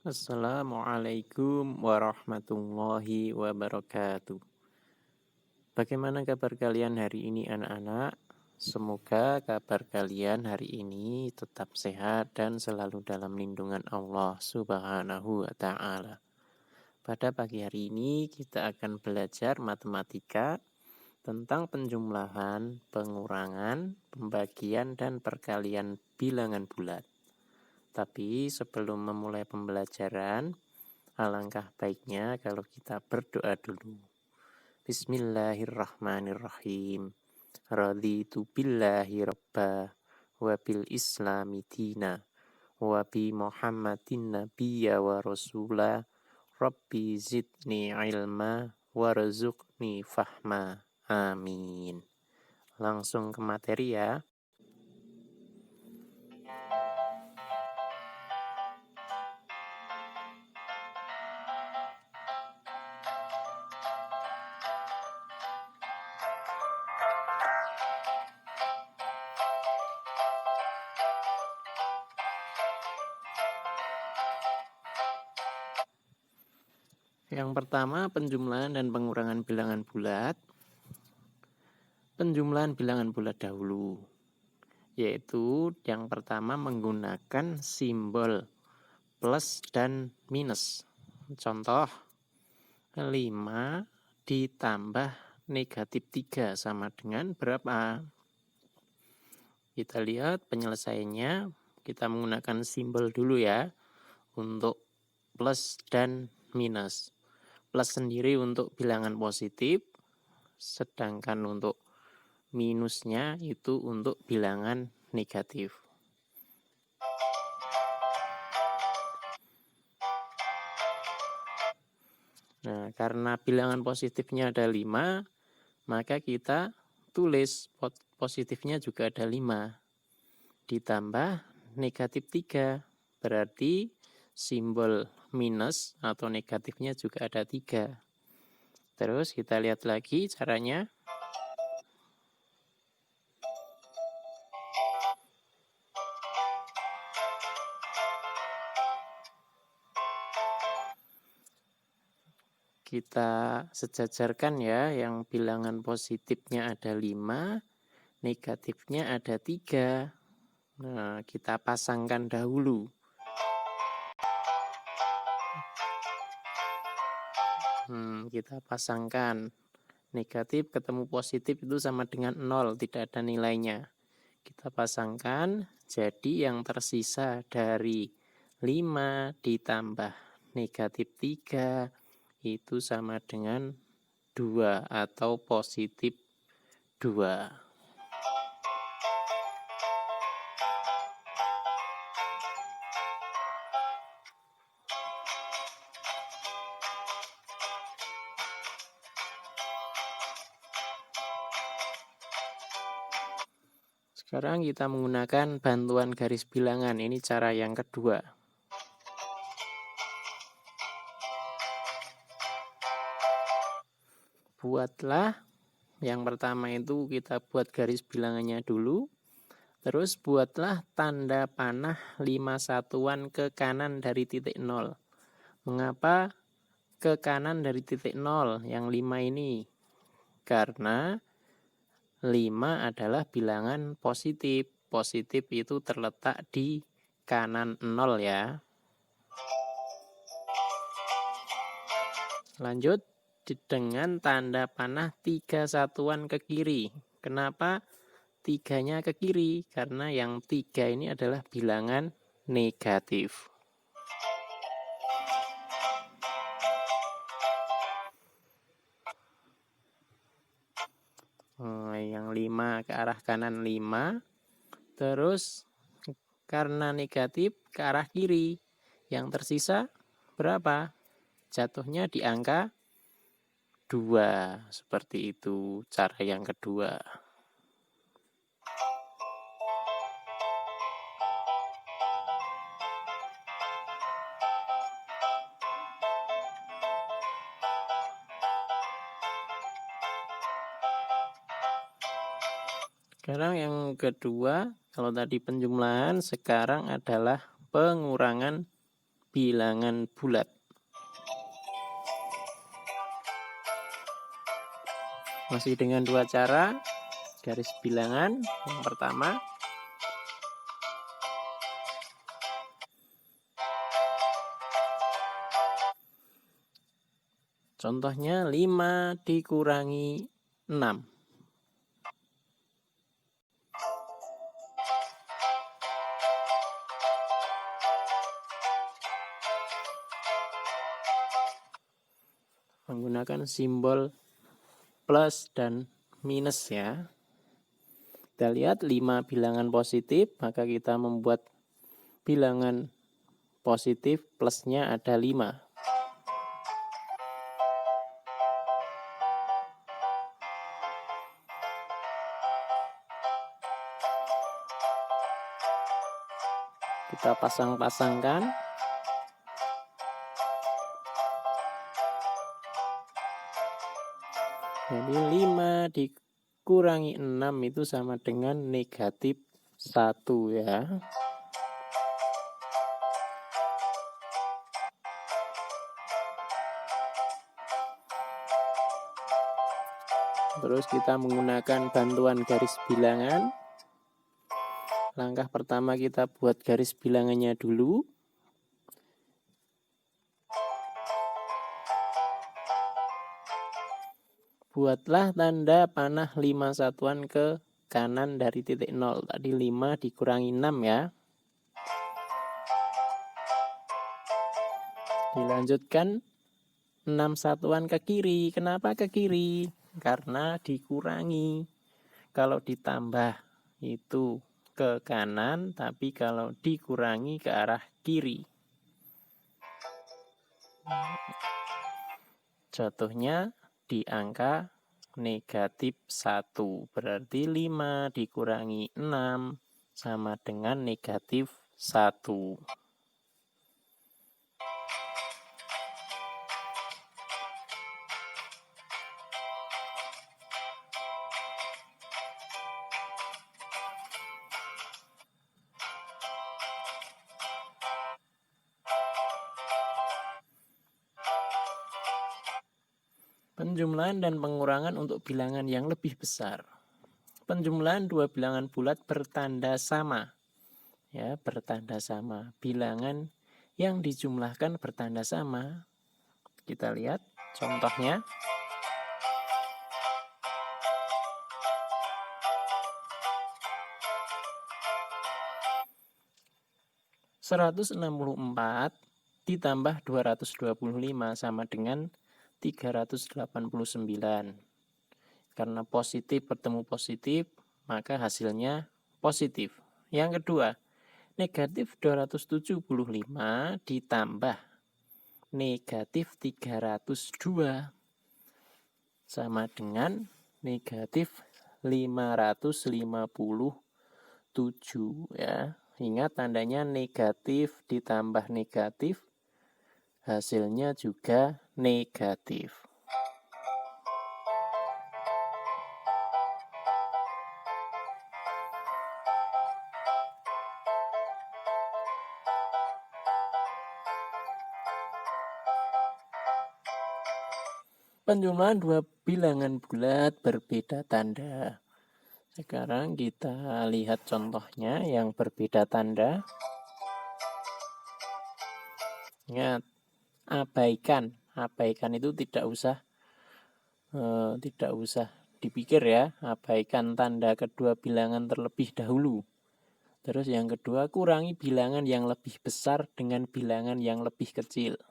Assalamualaikum warahmatullahi wabarakatuh. Bagaimana kabar kalian hari ini anak-anak? Semoga kabar kalian hari ini tetap sehat dan selalu dalam lindungan Allah Subhanahu wa Ta'ala. Pada pagi hari ini kita akan belajar matematika tentang penjumlahan, pengurangan, pembagian, dan perkalian bilangan bulat. Tapi sebelum memulai pembelajaran, alangkah baiknya kalau kita berdoa dulu. Bismillahirrahmanirrahim. Raditu billahi rabba wa bil islami dina wa bi muhammadin nabiyya wa rasula rabbi zidni ilma warzuqni fahma. Amin. Langsung ke materi ya. Yang pertama, penjumlahan dan pengurangan bilangan bulat. Penjumlahan bilangan bulat dahulu, yaitu yang pertama menggunakan simbol plus dan minus. Contoh, 5 ditambah negatif 3 sama dengan berapa? Kita lihat penyelesaiannya, kita menggunakan simbol dulu ya, untuk plus dan minus. Plus sendiri untuk bilangan positif, sedangkan untuk minusnya itu untuk bilangan negatif. Nah, karena bilangan positifnya ada 5, maka kita tulis positifnya juga ada 5. Ditambah negatif 3, berarti simbol minus atau negatifnya juga ada 3. Terus kita lihat lagi caranya. Kita sejajarkan ya, yang bilangan positifnya ada 5, negatifnya ada 3. Nah, kita pasangkan dahulu. Kita pasangkan. Negatif ketemu positif itu sama dengan 0, tidak ada nilainya. Kita pasangkan, jadi yang tersisa dari 5 ditambah negatif 3 itu sama dengan 2 atau positif 2. Sekarang kita menggunakan bantuan garis bilangan. Ini cara yang kedua. Buatlah, yang pertama itu kita buat garis bilangannya dulu. Terus buatlah tanda panah 5 satuan ke kanan dari titik 0. Mengapa ke kanan dari titik 0 yang 5 ini? Karena 5 adalah bilangan positif. Positif itu terletak di kanan 0 ya. Lanjut dengan tanda panah 3 satuan ke kiri. Kenapa 3-nya ke kiri? Karena yang 3 ini adalah bilangan negatif. Yang 5 ke arah kanan 5. Terus karena negatif ke arah kiri. Yang tersisa berapa? Jatuhnya di angka 2. Seperti itu cara yang kedua. Sekarang yang kedua, kalau tadi penjumlahan, sekarang adalah pengurangan bilangan bulat. Masih dengan dua cara, garis bilangan. Yang pertama, contohnya 5 dikurangi 6. Menggunakan simbol plus dan minus ya. Kita lihat 5 bilangan positif, maka kita membuat bilangan positif plusnya ada 5. Kita pasang-pasangkan. Jadi 5 dikurangi 6 itu sama dengan negatif 1 ya. Terus kita menggunakan bantuan garis bilangan. Langkah pertama kita buat garis bilangannya dulu. Buatlah tanda panah 5 satuan ke kanan dari titik 0. Tadi 5 dikurangi 6 ya. Dilanjutkan 6 satuan ke kiri. Kenapa ke kiri? Karena dikurangi. Kalau ditambah itu ke kanan, tapi kalau dikurangi ke arah kiri. Jatuhnya di angka negatif 1. Berarti 5 dikurangi 6 sama dengan negatif 1. Penjumlahan dan pengurangan untuk bilangan yang lebih besar. Penjumlahan dua bilangan bulat bertanda sama. Ya, bertanda sama. Bilangan yang dijumlahkan bertanda sama. Kita lihat contohnya. (164) ditambah 225 sama dengan 389. Karena positif bertemu positif, maka hasilnya positif. Yang kedua, negatif 275 ditambah negatif 302 sama dengan negatif 557 ya. Ingat tandanya negatif ditambah negatif, hasilnya juga negatif. Penjumlahan dua bilangan bulat berbeda tanda. Sekarang kita lihat contohnya yang berbeda tanda. Ingat, abaikan itu tidak usah dipikir ya. Abaikan tanda kedua bilangan terlebih dahulu. Terus yang kedua, kurangi bilangan yang lebih besar dengan bilangan yang lebih kecil.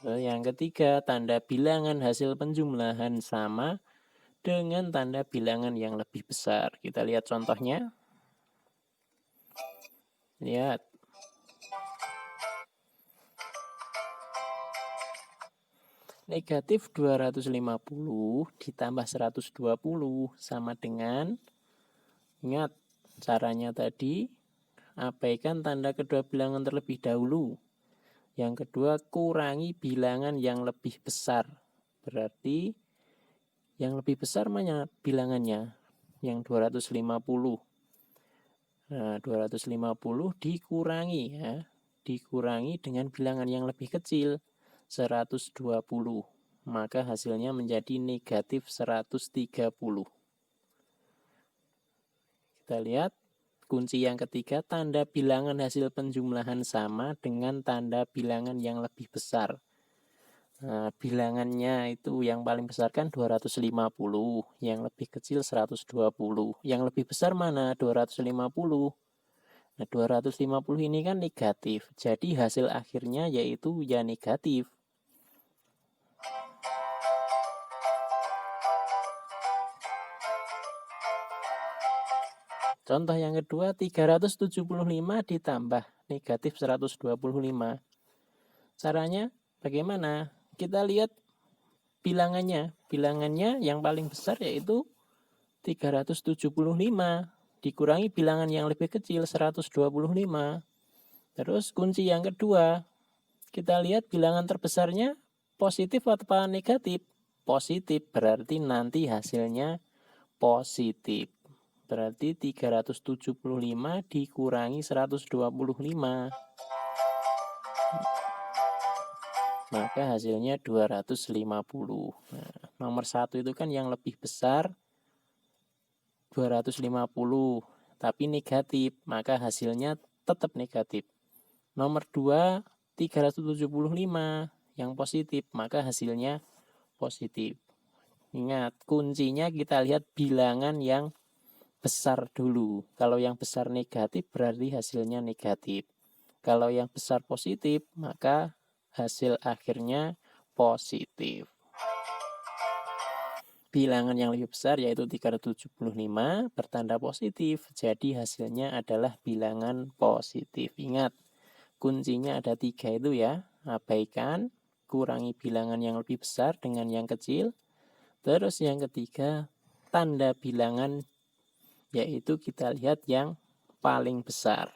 Yang ketiga, tanda bilangan hasil penjumlahan sama dengan tanda bilangan yang lebih besar. Kita lihat contohnya. Lihat. Negatif 250 ditambah 120 sama dengan, ingat caranya tadi, abaikan tanda kedua bilangan terlebih dahulu. Yang kedua, kurangi bilangan yang lebih besar. Berarti yang lebih besar mana bilangannya? Yang 250. Nah, 250 dikurangi ya. Dikurangi dengan bilangan yang lebih kecil, 120. Maka hasilnya menjadi negatif 130. Kita lihat kunci yang ketiga, tanda bilangan hasil penjumlahan sama dengan tanda bilangan yang lebih besar. Nah, bilangannya itu yang paling besar kan 250, yang lebih kecil 120. Yang lebih besar mana? 250. Nah, 250 ini kan negatif. Jadi hasil akhirnya yaitu ya negatif. Contoh yang kedua, 375 ditambah negatif 125. Caranya bagaimana? Kita lihat bilangannya. Bilangannya yang paling besar yaitu 375 dikurangi bilangan yang lebih kecil 125. Terus kunci yang kedua, kita lihat bilangan terbesarnya positif atau negatif? Positif, berarti nanti hasilnya positif. Berarti 375 dikurangi 125. Maka hasilnya 250. Nah, nomor 1 itu kan yang lebih besar 250, tapi negatif, maka hasilnya tetap negatif. Nomor 2, 375 yang positif, maka hasilnya positif. Ingat, kuncinya kita lihat bilangan yang besar dulu. Kalau yang besar negatif berarti hasilnya negatif. Kalau yang besar positif, maka hasil akhirnya positif. Bilangan yang lebih besar yaitu 375 bertanda positif. Jadi hasilnya adalah bilangan positif. Ingat, kuncinya ada 3 itu ya. Abaikan, kurangi bilangan yang lebih besar dengan yang kecil. Terus yang ketiga, tanda bilangan yaitu kita lihat yang paling besar.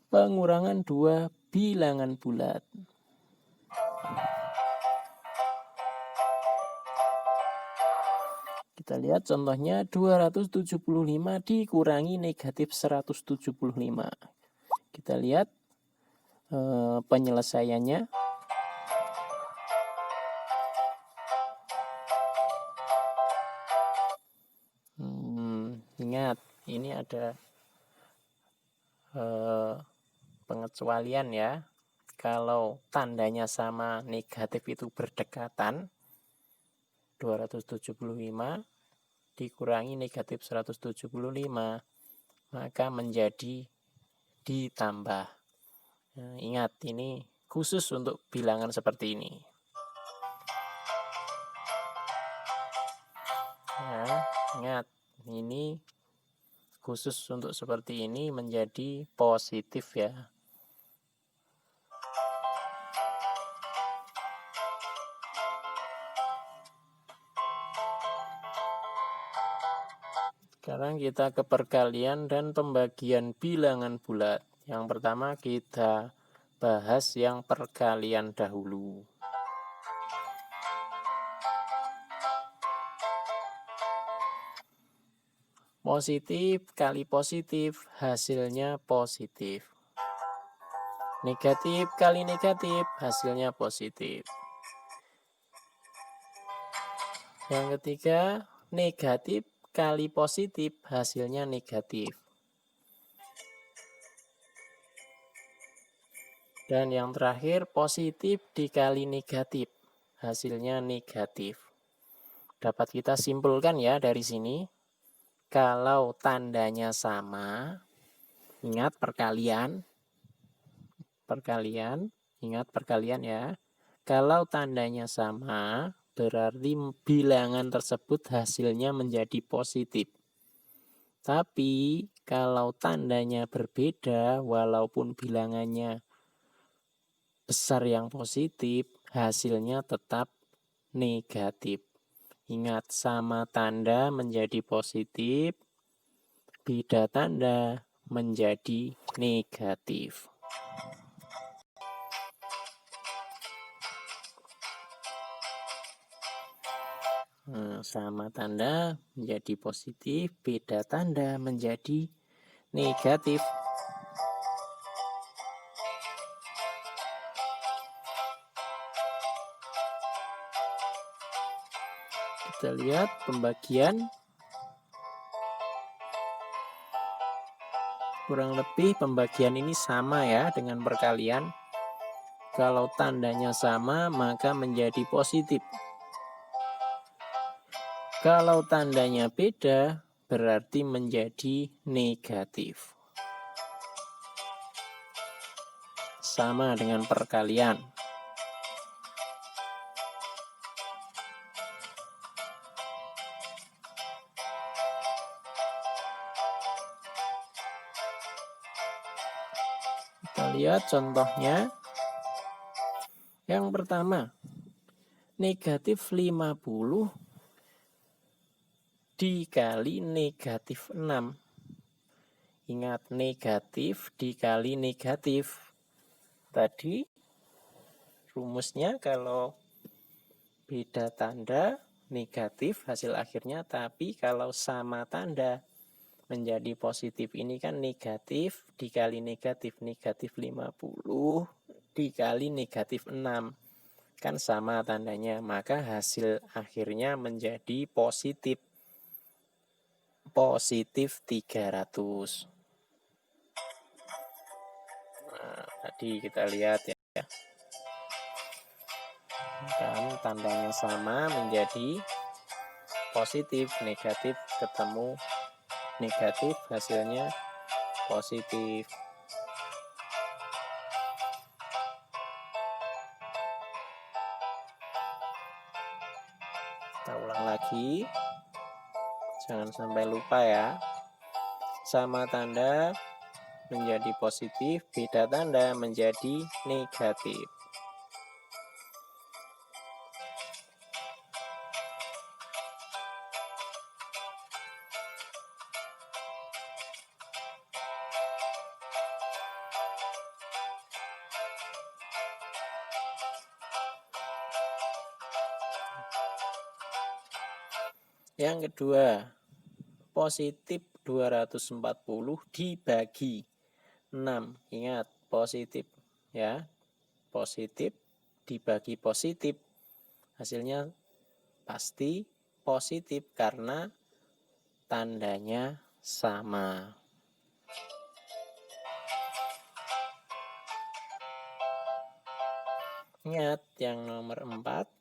Pengurangan 2 bilangan bulat. Kita lihat contohnya 275 dikurangi negatif 175. Kita lihat penyelesaiannya. Ingat, ini ada pengecualian ya. Kalau tandanya sama negatif itu berdekatan, 275 dikurangi negatif 175, maka menjadi ditambah. Nah, ingat, ini khusus untuk bilangan seperti ini. Nah, ingat, ini khusus untuk seperti ini menjadi positif ya. Sekarang kita ke perkalian dan pembagian bilangan bulat. Yang pertama kita bahas yang perkalian dahulu. Positif kali positif, hasilnya positif. Negatif kali negatif, hasilnya positif. Yang ketiga, negatif kali positif, hasilnya negatif. Dan yang terakhir, positif dikali negatif, hasilnya negatif. Dapat kita simpulkan ya dari sini. Kalau tandanya sama, ingat perkalian, ingat perkalian ya. Kalau tandanya sama, berarti bilangan tersebut hasilnya menjadi positif. Tapi kalau tandanya berbeda, walaupun bilangannya besar yang positif, hasilnya tetap negatif. Ingat, sama tanda menjadi positif, beda tanda menjadi negatif. Sama tanda menjadi positif, beda tanda menjadi negatif. Kita lihat pembagian. Kurang lebih pembagian ini sama ya dengan perkalian. Kalau tandanya sama maka menjadi positif. Kalau tandanya beda berarti menjadi negatif. Sama dengan perkalian. Kita lihat contohnya. Yang pertama, negatif 50 dikali negatif 6. Ingat, negatif dikali negatif. Tadi rumusnya kalau beda tanda negatif hasil akhirnya, tapi kalau sama tanda menjadi positif ini kan negatif dikali negatif, negatif 50 dikali negatif 6. Kan sama tandanya, maka hasil akhirnya menjadi positif. Positif 300. Nah, tadi kita lihat ya. Dan tandanya sama menjadi positif, negatif ketemu negatif, hasilnya positif. Kita ulang lagi, jangan sampai lupa ya. Sama tanda menjadi positif, beda tanda menjadi negatif. Yang kedua, positif 240 dibagi 6. Ingat, positif ya. Positif dibagi positif. Hasilnya pasti positif karena tandanya sama. Ingat yang nomor 4.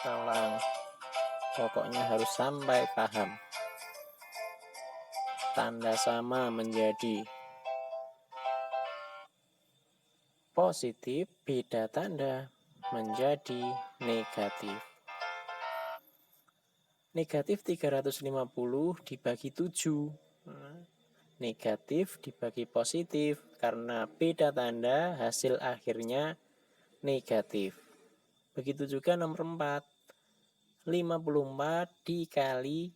Ulang. Pokoknya harus sampai paham. Tanda sama menjadi positif, beda tanda menjadi negatif. Negatif 350 dibagi 7. Negatif dibagi positif, karena beda tanda hasil akhirnya negatif. Begitu juga nomor 4. 54 dikali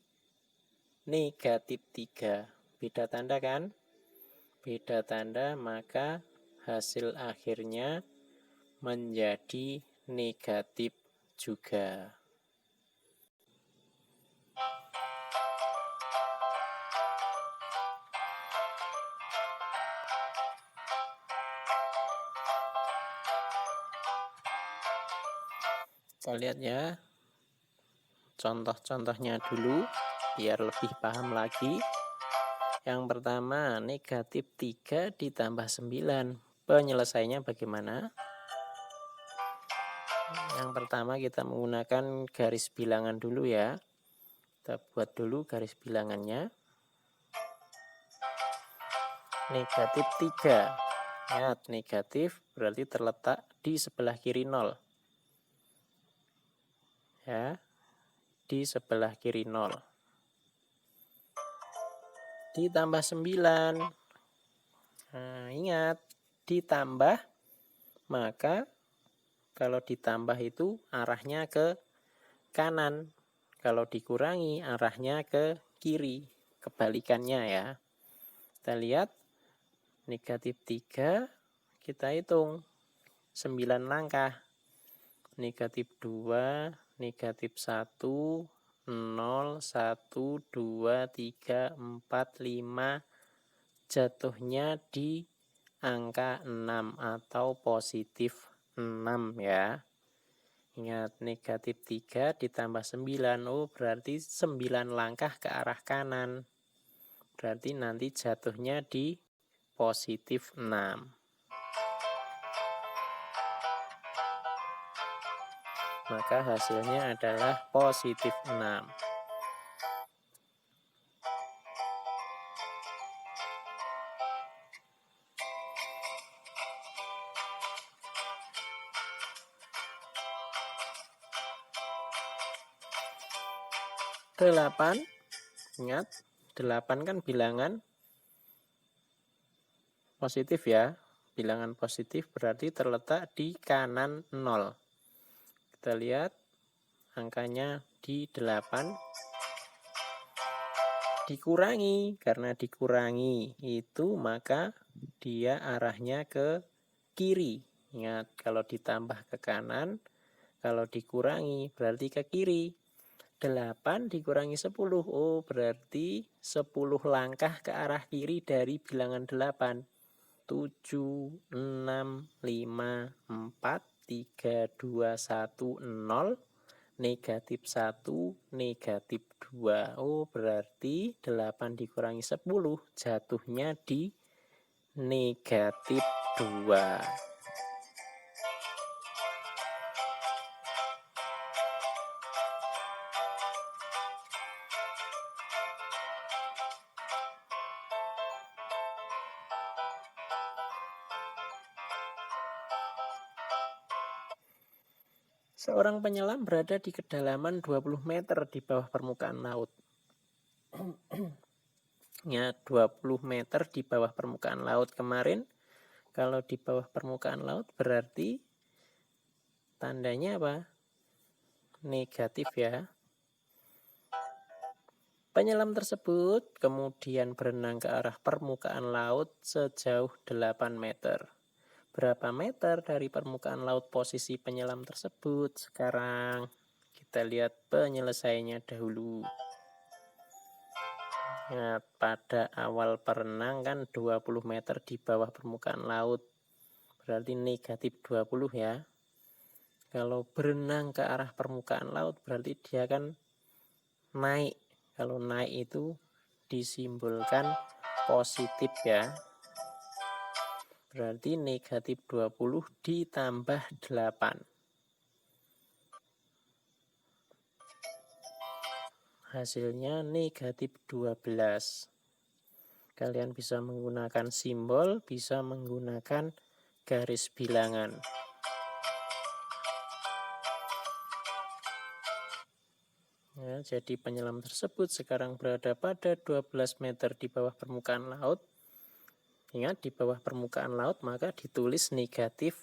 negatif 3. Beda tanda kan? Beda tanda, maka hasil akhirnya menjadi negatif juga. Kita lihat ya contoh-contohnya dulu biar lebih paham lagi. Yang pertama, negatif 3 ditambah 9. Penyelesaiannya bagaimana? Yang pertama kita menggunakan garis bilangan dulu ya. Kita buat dulu garis bilangannya. Negatif 3. Ingat, negatif berarti terletak di sebelah kiri 0. Ya, di sebelah kiri 0. Ditambah 9. Nah, ingat, ditambah, maka kalau ditambah itu arahnya ke kanan. Kalau dikurangi arahnya ke kiri. Kebalikannya ya. Kita lihat, negatif 3, kita hitung 9 langkah. Negatif 2, negatif 1, 0, 1, 2, 3, 4, 5. Jatuhnya di angka 6 atau positif 6 ya. Ingat, negatif 3 ditambah 9. Oh, berarti 9 langkah ke arah kanan. Berarti nanti jatuhnya di positif 6. Maka hasilnya adalah positif 6. Delapan, ingat, 8 kan bilangan positif ya. Bilangan positif berarti terletak di kanan 0. Kita lihat angkanya di 8. Dikurangi, karena dikurangi itu maka dia arahnya ke kiri. Ingat, kalau ditambah ke kanan, kalau dikurangi berarti ke kiri. 8 dikurangi 10. Oh, berarti 10 langkah ke arah kiri dari bilangan 8. 7, 6, 5, 4, 3, 2, 1, 0, negatif 1, negatif 2. Oh, berarti 8 dikurangi 10 jatuhnya di negatif 2. Seorang penyelam berada di kedalaman 20 meter di bawah permukaan laut. Ya, 20 meter di bawah permukaan laut kemarin. Kalau di bawah permukaan laut berarti tandanya apa? Negatif ya. Penyelam tersebut kemudian berenang ke arah permukaan laut sejauh 8 meter. Berapa meter dari permukaan laut posisi penyelam tersebut? Sekarang kita lihat penyelesaiannya dahulu. Nah, pada awal berenang kan 20 meter di bawah permukaan laut. Berarti negatif 20 ya. Kalau berenang ke arah permukaan laut berarti dia kan naik. Kalau naik itu disimbolkan positif ya. Berarti negatif 20 ditambah 8. Hasilnya negatif 12. Kalian bisa menggunakan simbol, bisa menggunakan garis bilangan. Ya, jadi penyelam tersebut sekarang berada pada 12 meter di bawah permukaan laut. Ingat, di bawah permukaan laut maka ditulis negatif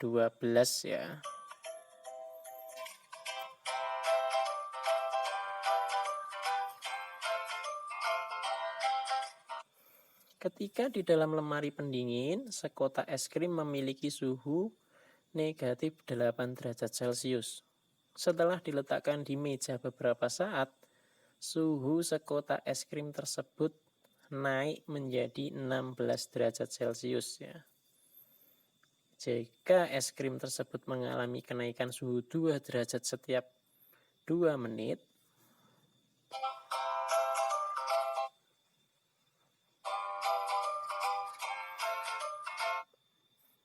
12 ya. Ketika di dalam lemari pendingin, sekotak es krim memiliki suhu negatif 8 derajat Celcius. Setelah diletakkan di meja beberapa saat, suhu sekotak es krim tersebut naik menjadi 16 derajat Celcius ya. Jika es krim tersebut mengalami kenaikan suhu 2 derajat setiap 2 menit,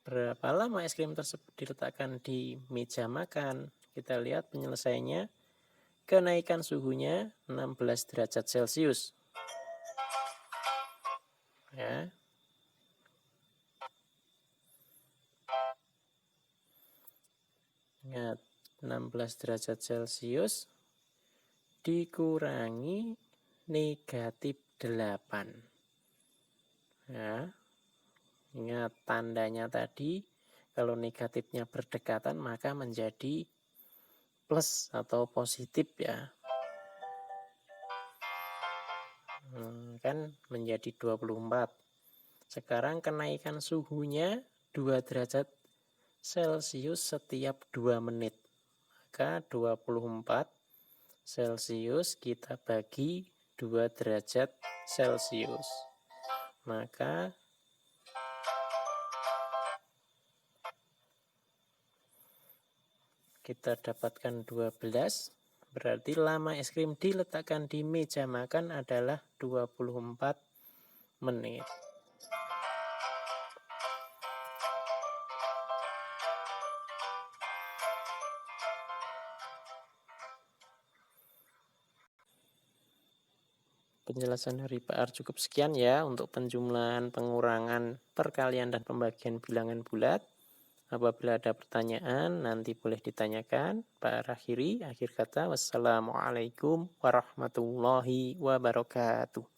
berapa lama es krim tersebut diletakkan di meja makan? Kita lihat penyelesaiannya. kenaikan suhunya 16 derajat Celcius. Ya. Ingat, 16 derajat Celcius dikurangi negatif 8. Ya. Ingat tandanya tadi, kalau negatifnya berdekatan maka menjadi plus atau positif ya. Kan menjadi 24. Sekarang kenaikan suhunya 2 derajat Celcius setiap 2 menit. Maka 24 Celcius kita bagi 2 derajat Celcius. Maka kita dapatkan 12. Berarti lama es krim diletakkan di meja makan adalah 24 menit. Penjelasan dari Pak Ar cukup sekian ya untuk penjumlahan, pengurangan, perkalian, dan pembagian bilangan bulat. Apabila ada pertanyaan, nanti boleh ditanyakan. Pak Ar akhiri, akhir kata, wassalamualaikum warahmatullahi wabarakatuh.